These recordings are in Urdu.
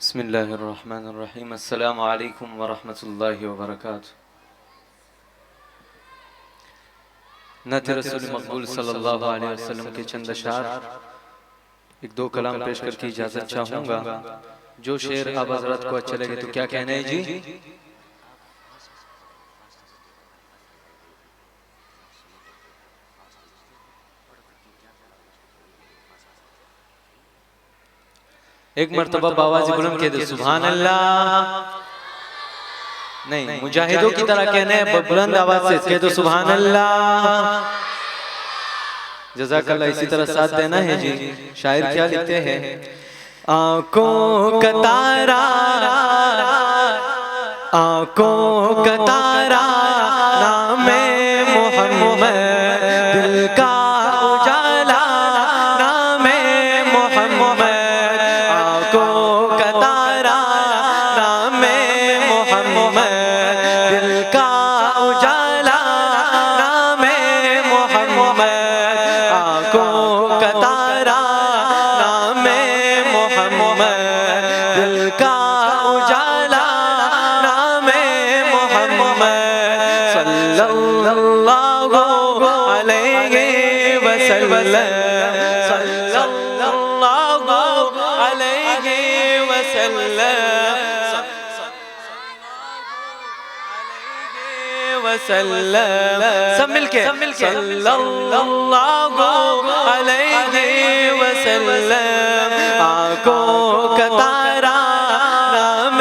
بسم اللہ الرحمن الرحیم۔ السلام علیکم ورحمۃ اللہ وبرکاتہ۔ نعت رسول مقبول صلی اللہ علیہ وسلم کے چند اشعار ایک دو کلام پیش کر کے اجازت چاہوں گا۔ جو شعر آپ حضرات کو اچھا لگے تو کیا کہنا ہے جی؟ ایک مرتبہ باواز بلند کہہ دے سبحان اللہ۔ نہیں، مجاہدوں کی طرح کہنا ہے، بلند آواز سے کہہ دو سبحان اللہ۔ جزاک اللہ۔ اسی طرح ساتھ دینا ہے جی۔ شاعر کیا لکھتے ہیں؟ آنکھوں کا تارا، آنکھوں کا تارا، نام محمد، دل کا اجالا، نام محمد، آنکھوں کا تارا، نام محمد، دل کا اجالا، نام محمد، آنکھوں کا تارا، نام محمد، دل کا اجالا، نام محمد، صلی اللہ علیہ وسلم، صلی اللہ علیہ وسلم، سب مل کے صلی اللہ علیہ وسلم، آنکھوں کا تارا، نام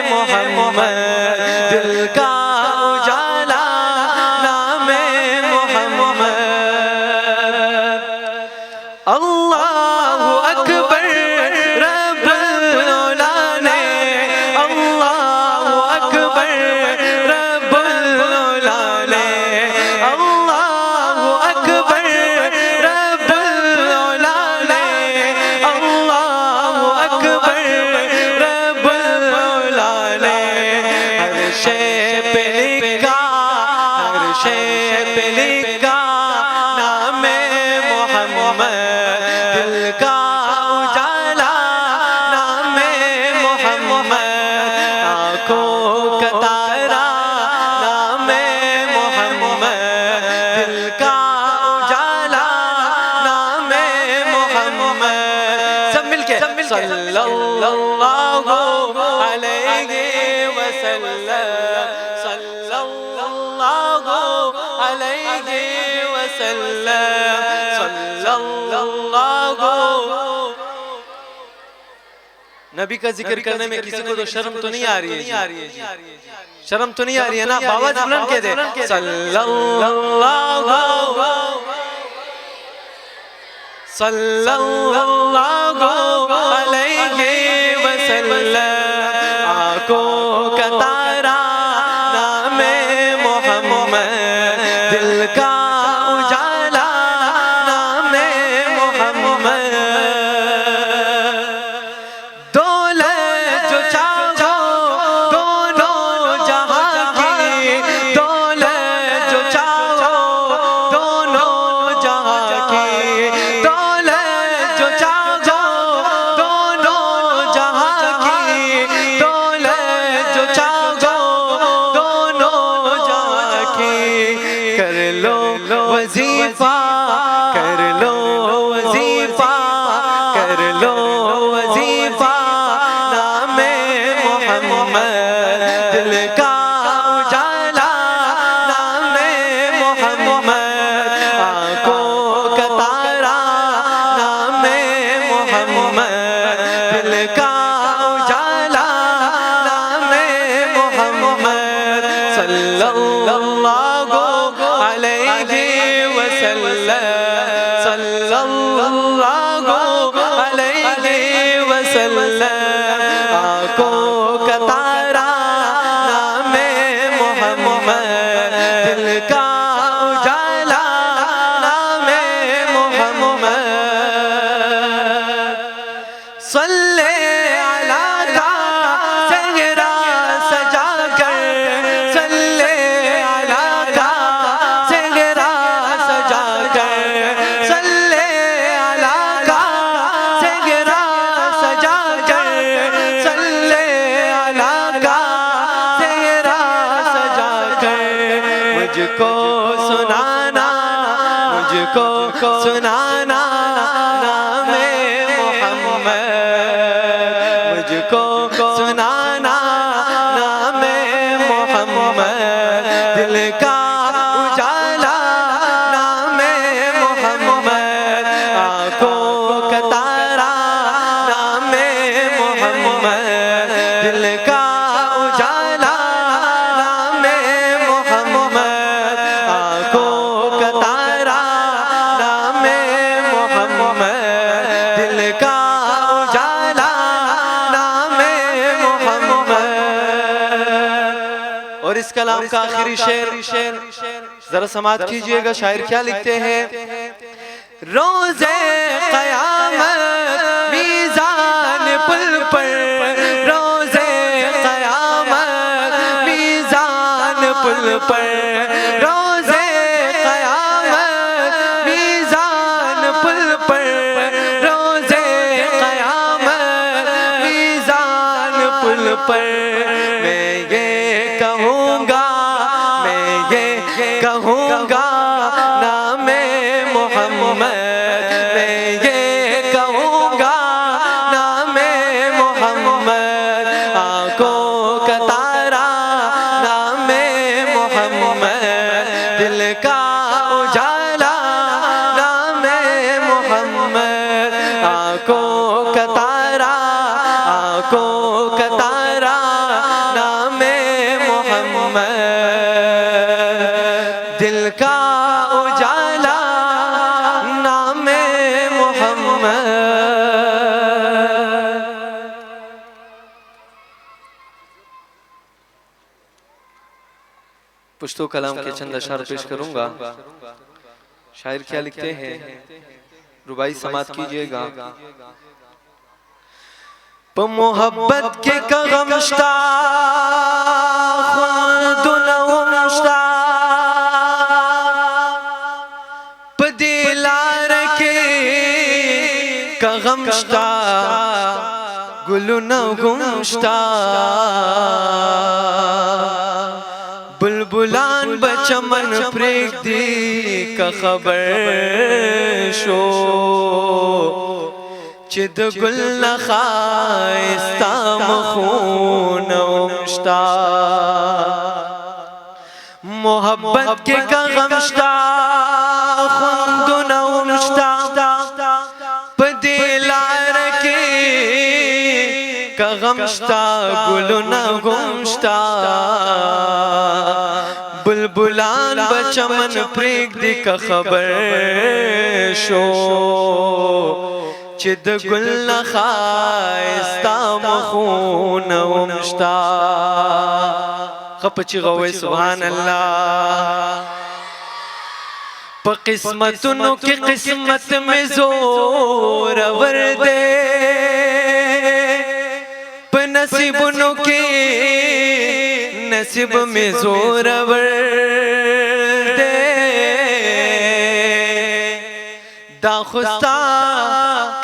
محمد، دل کا اجالا، نام محمد، اللہ اکبر رب العلا نے، اللہ اکبر رب العلا نے، اللہ اکبر رب العلا نے، اللہ اکبر رب العلا نے، ہر شے پہ لکھا، ہر شے پہ لکھا، نام محمد، دل کا اجالا، نام محمد، آنکھوں کا تارا، نام محمد، دل کا اجالا، نام محمد، سب مل کے صلی اللہ علیہ وسلم، صلی اللہ علیہ وسلم، صلی اللہ۔ نبی کا ذکر کرنے میں کسی کو تو شرم تو نہیں آ رہی ہے جی؟ شرم تو نہیں آ رہی ہے نا؟ باواز بلند کہہ دے صلی اللہ، صلی اللہ علیہ وسلم، آنکھوں کا تارا، نام محمد، دل کا اجالا، نام محمد، دولت جو چاہو دونوں جہاں کی، دولت جو چاہو دونوں جہاں کی، دولت جو چاہو دونوں جہاں کی، دولت جو چاہو دونوں جہاں کی، کر لو وظیفہ، کر لو وظیفہ، کر لو وظیفہ، نام محمد، دل کا اجالا، نام محمد، آنکھوں کا تارا، نام محمد، دل کا اجالا، نام محمد، صلی اللہ علیہ وسلم، صلی اللہ علیہ وسلم، آنکھوں کا تارا، نام محمد، دل کا اجالا، نام محمد، صلی علی کا صحرا سجا کر، صلی علی کا صحرا سجا کر، صلی علی کا صحرا سجا کر، صلی کلام کا آخری شعر ذرا سماعت کیجئے گا. شاعر کیا لکھتے ہیں؟ روز قیامت میزان پل پر، روز قیامت میزان پل پر، روز قیامت میزان پل پر، روز قیامت میزان پل پر. میں یہ کہوں گا، میں یہ کہوں گا نام محمد، میں یہ کہوں گا نام محمد. آنکھوں کا تارا نام محمد، دل کا اجالا نام محمد. آنکھوں کا تارا، آنکھوں کا تارا نام محمد، دل کا اجالا نام محمد. پشتو کلام کے چند اشعار پیش کروں گا. شاعر کیا لکھتے ہیں؟ ربائی سماعت کیجئے گا. پا محبت کے کغمشتا خود نومشتا، پا دلار کے کغمشتا گلو نومشتا. بلبلان بچمن پریک دی کا خبر شو، چد گل نخائستا مخون امشتا. محبت کے کغمشتا خوند نومشتا، پدیلار کے کغمشتا گل نگمشتا. بلبلان بچمن پریک دی کا خبر شو، چد گل نخائستا مخون امشتا. خپچی غوی سبحان اللہ. پا قسمتنو کی قسمت میں زور وردے، پا نصیبنو کی نصیب میں زور وردے. دا خستا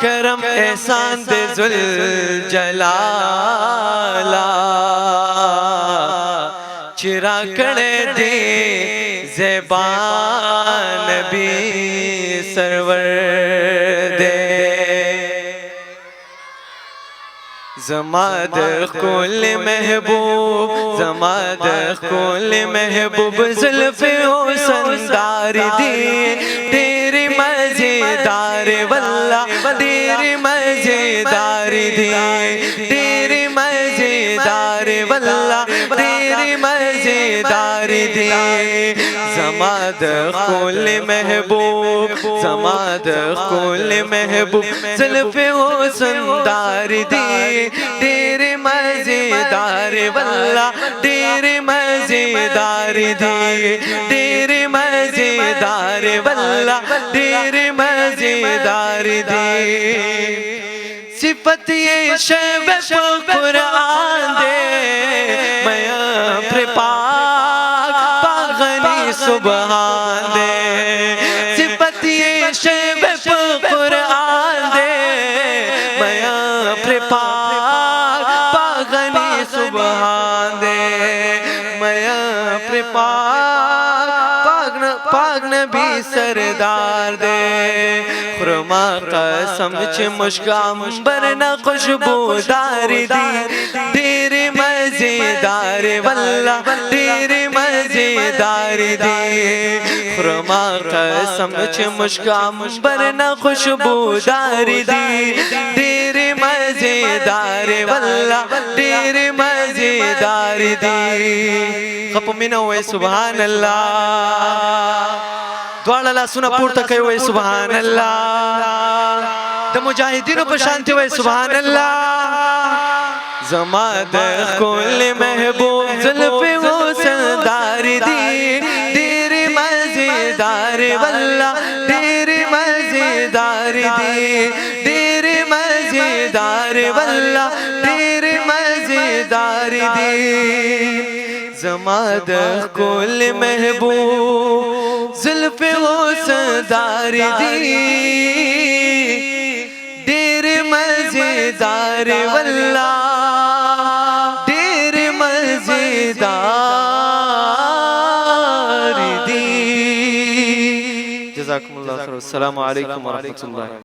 کرم احسان دے ذوالجلالا، چرا کڑے دے زیبان نبی سرور دے. زماد کل محبوب، زماد کل محبوب، زلف حسن دار دی تیری مزیدار واللہ، تیری مزیدار دی تیری مزیدار واللہ، تیری مزیدار دی. زماد کل محبوب، زماد کل محبوب، زلف حسن دار دی تیری مزیدار واللہ، تیری مزیدار دی تیری مزیدار واللہ، تیری مزیدار دی. صفت یہ شیب قرآن دے میں اپنے پاک پاغنی سبحان دے. صفت یہ شیب قرآن دے میں اپنے پاک پاغنی سبحان دے. میں اپنے پاک نبی سردار دے. خرما قسم چھ مشکام برنا خوشبودار دی تیری مزیدار واللہ، تیری مزیدار دی. خرما قسم چھ مشکام برنا خوشبودار دی تیری مزیدار واللہ، تیری مزیدار دی. خپ منو اے سبحان اللہ. دوارا اللہ سنا پورتا کہے ہوئے سبحان اللہ. دا مجاہدینوں پر شانتے ہوئے سبحان اللہ. زماد کل محبوب زلف حسن دی دیر مزیدار واللہ دیر مزیدار دی دیر مزیدار واللہ دیر مزیدار دی زماد کل محبوب زلف غصدار دی دیر مزیدار واللہ دیر مزیدار دی جزاکم اللہ خیر السلام علیکم ورحمۃ اللہ